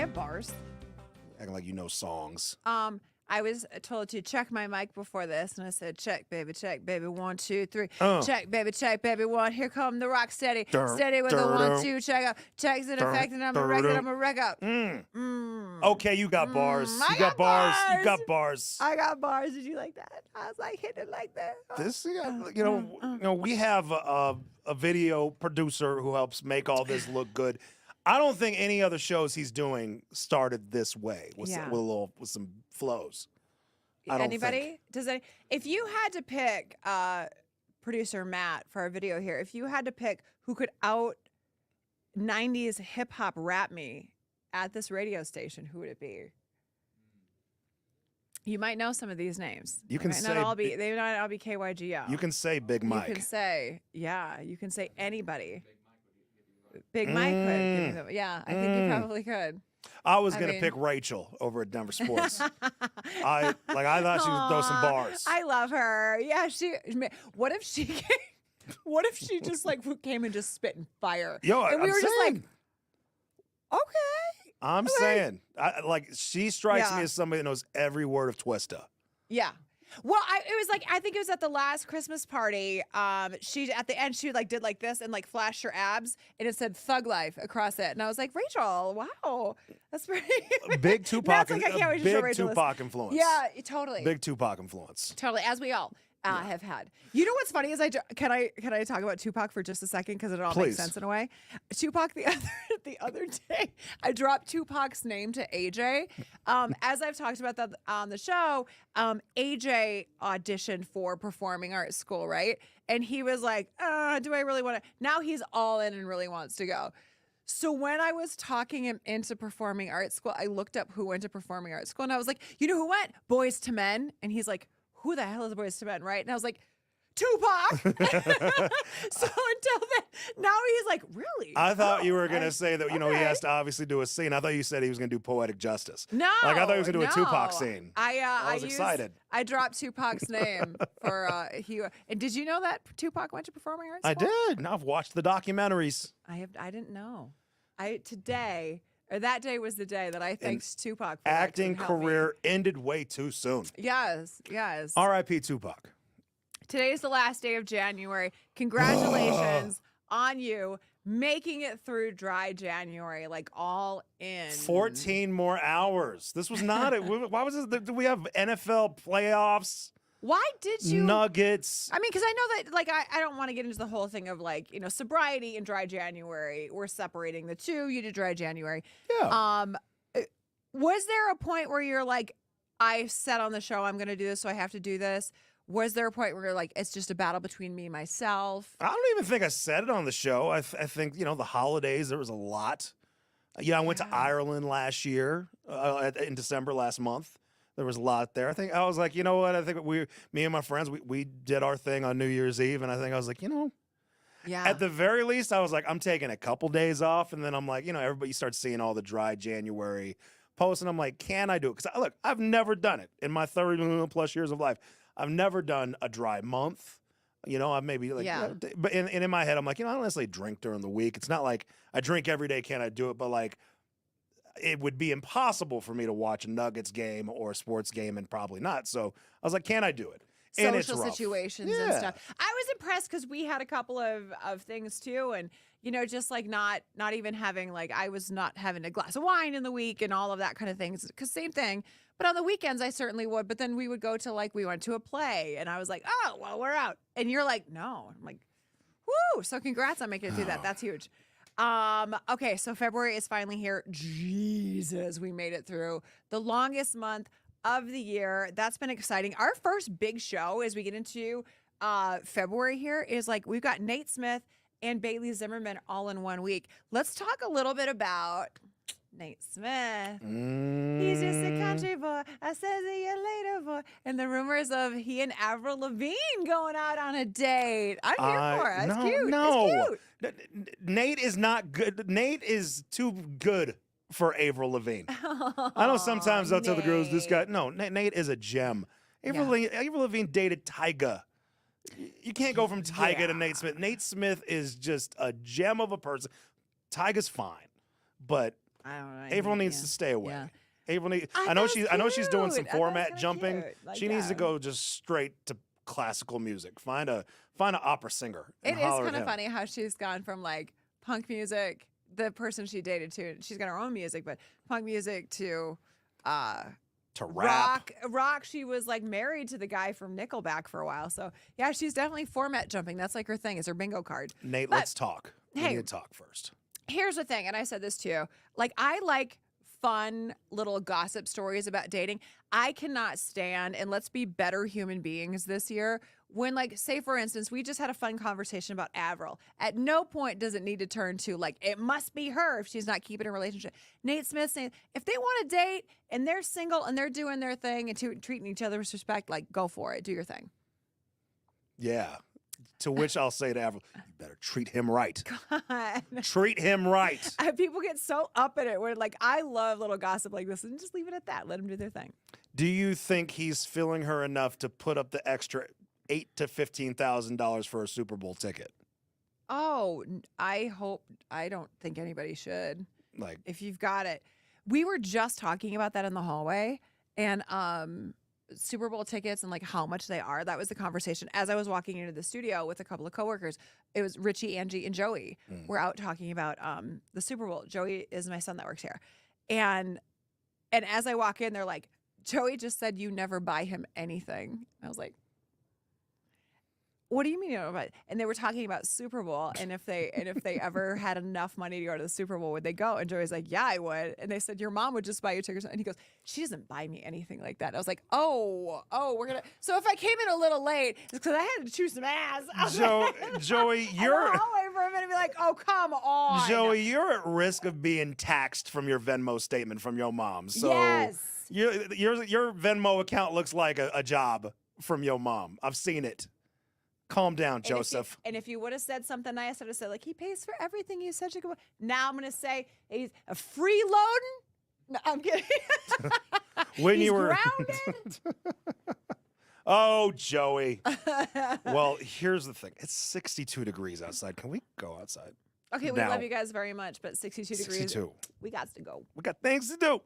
have bars. Acting like you know songs. I was told to check my mic before this, and I said, check, baby, 1, 2, 3. Check, baby, 1. Here come the rock steady. Steady with the 1, 2, check out. Check's in effect, and I'm a wreck up. Okay, you got bars. You got bars. You got bars. I got bars. Did you like that? I was like hitting it like that. This, we have a video producer who helps make all this look good. I don't think any other shows he's doing started this way with some flows. Anybody? If you had to pick producer Matt for our video here, if you had to pick who could out 90s hip hop rap me at this radio station, who would it be? You might know some of these names. You can say they might not all be KYGO. You can say Big Mike. You can say you can say anybody. Big Mike could. Give me the, I think you probably could. I was gonna pick Rachel over at Denver Sports. I thought she would throw some bars. I love her. Yeah, what if she just like came and just spit in fire? And we were just like, okay. I'm saying, she strikes me as somebody that knows every word of Twista. Yeah. Well, I think it was at the last Christmas party. She at the end she did like this and flashed her abs and it said "Thug Life" across it, and I was like, Rachel, wow, that's pretty big Tupac. Big Tupac influence. Yeah, totally. Big Tupac influence. Totally, as we all have had. You know what's funny is can I talk about Tupac for just a second because it all makes sense in a way. Tupac the other day, I dropped Tupac's name to AJ. As I've talked about that on the show, AJ auditioned for performing arts school, right? And he was like, do I really want to? Now he's all in and really wants to go. So when I was talking him into performing arts school, I looked up who went to performing arts school, and I was like, you know who went? Boys to Men. And he's like, who the hell is Boys to Men, right? And I was like, Tupac. So until then, now he's like, really? I thought you were going to say that, he has to obviously do a scene. I thought you said he was going to do Poetic Justice. No. I thought he was going to do a Tupac scene. I was excited. I dropped Tupac's name for, and did you know that Tupac went to performing arts school? I did. Now I've watched the documentaries. I didn't know. That day was the day that I thanked Tupac for acting career ended way too soon. Yes. R.I.P. Tupac. Today's the last day of January. Congratulations on you making it through dry January, all in. 14 more hours. This was not it. Why was this? Do we have NFL playoffs? Why did you? Nuggets. I mean, because I know that, I don't want to get into the whole thing of, sobriety and dry January. We're separating the two. You did dry January. Yeah. Was there a point where you're like, I said on the show I'm going to do this, so I have to do this? Was there a point where you're like, it's just a battle between me and myself? I don't even think I said it on the show. I think, the holidays, there was a lot. I went to Ireland last year, in December last month. There was a lot there. I think I was like, you know what? I think me and my friends, we did our thing on New Year's Eve. And I think I was like, at the very least, I was like, I'm taking a couple days off. And then I'm like, everybody starts seeing all the dry January posts. And I'm like, can I do it? Because look, I've never done it in my 30 plus years of life. I've never done a dry month. I've maybe but in my head, I'm like, I don't necessarily drink during the week. It's not like I drink every day. Can I do it? But it would be impossible for me to watch a Nuggets game or a sports game and probably not. So I was like, can I do it? And social situations and stuff. I was impressed because we had a couple of things too. And, just not even having, I was not having a glass of wine in the week and all of that kind of things. Because same thing. But on the weekends, I certainly would. But then we would go to, we went to a play. And I was like, oh, well, we're out. And you're like, no. I'm like, woo. So congrats on making it through that. That's huge. Okay, so February is finally here. Jesus, we made it through the longest month of the year. That's been exciting. Our first big show as we get into February here is we've got Nate Smith and Bailey Zimmerman all in 1 week. Let's talk a little bit about Nate Smith. He's just a country boy. I said see you later, boy. And the rumors of he and Avril Lavigne going out on a date. I'm here for it. It's cute. No. It's cute. Nate is not good. Nate is too good for Avril Lavigne. I know sometimes they'll tell the girls this guy. No, Nate is a gem. Avril Lavigne dated Tyga. You can't go from Tyga to Nate Smith. Nate Smith is just a gem of a person. Tyga's fine, but I don't know. April needs to stay away. Yeah. April I I know thought it I know was she's doing some cute. I thought it was format kinda jumping. cute. Like, She needs to yeah. go just straight to classical music. Find an opera singer. And It is holler at kind of him. funny how she's gone from like punk music, the person she dated to, she's got her own music, but punk music to To rap. rock. She was like married to the guy from Nickelback for a while. So yeah, she's definitely format jumping. That's like her thing. It's her bingo card. Nate, But, let's talk. We hey. need to talk first. Here's the thing, and I said this too. Like, I like fun little gossip stories about dating. I cannot stand, and let's be better human beings this year. When, like, say for instance, we just had a fun conversation about Avril. At no point does it need to turn to like it must be her if she's not keeping a relationship. Nate Smith saying if they want to date and they're single and they're doing their thing and treating each other with respect, like go for it, do your thing. Yeah. To which I'll say to Avril, you better treat him right. God. Treat him right. People get so up in it where like I love little gossip like this and just leave it at that. Let them do their thing. Do you think he's filling her enough to put up the extra $8,000 to $15,000 for a Super Bowl ticket? Oh, I don't think anybody should. Like, If you've got it. We were just talking about that in the hallway and Super Bowl tickets and like how much they are. That was the conversation as I was walking into the studio with a couple of coworkers. It was Richie, Angie, and Joey. We're out talking about the Super Bowl. Joey is my son that works here. And as I walk in, they're like, Joey just said you never buy him anything. I was like, what do you mean you don't buy it? And they were talking about Super Bowl and if they ever had enough money to go to the Super Bowl, would they go? And Joey's like, yeah, I would. And they said, your mom would just buy you tickets. And he goes, she doesn't buy me anything like that. And I was like, oh, we're gonna. So if I came in a little late, it's because I had to choose some ass. Joey, you're hallway for a minute and be like, oh, come on. Joey, you're at risk of being taxed from your Venmo statement from your mom. So Yes. your Venmo account looks like a job from your mom. I've seen it. Calm down, Joseph. And if you would have said something nice, I'd have said, like, he pays for everything. He's such a good boy. Now I'm going to say he's a freeloading. No, I'm kidding. When he's you were grounded. Oh, Joey. Well, here's the thing. It's 62 degrees outside. Can we go outside? Okay, we Now. love you guys very much, but 62 degrees. 62. We got to go. We got things to do.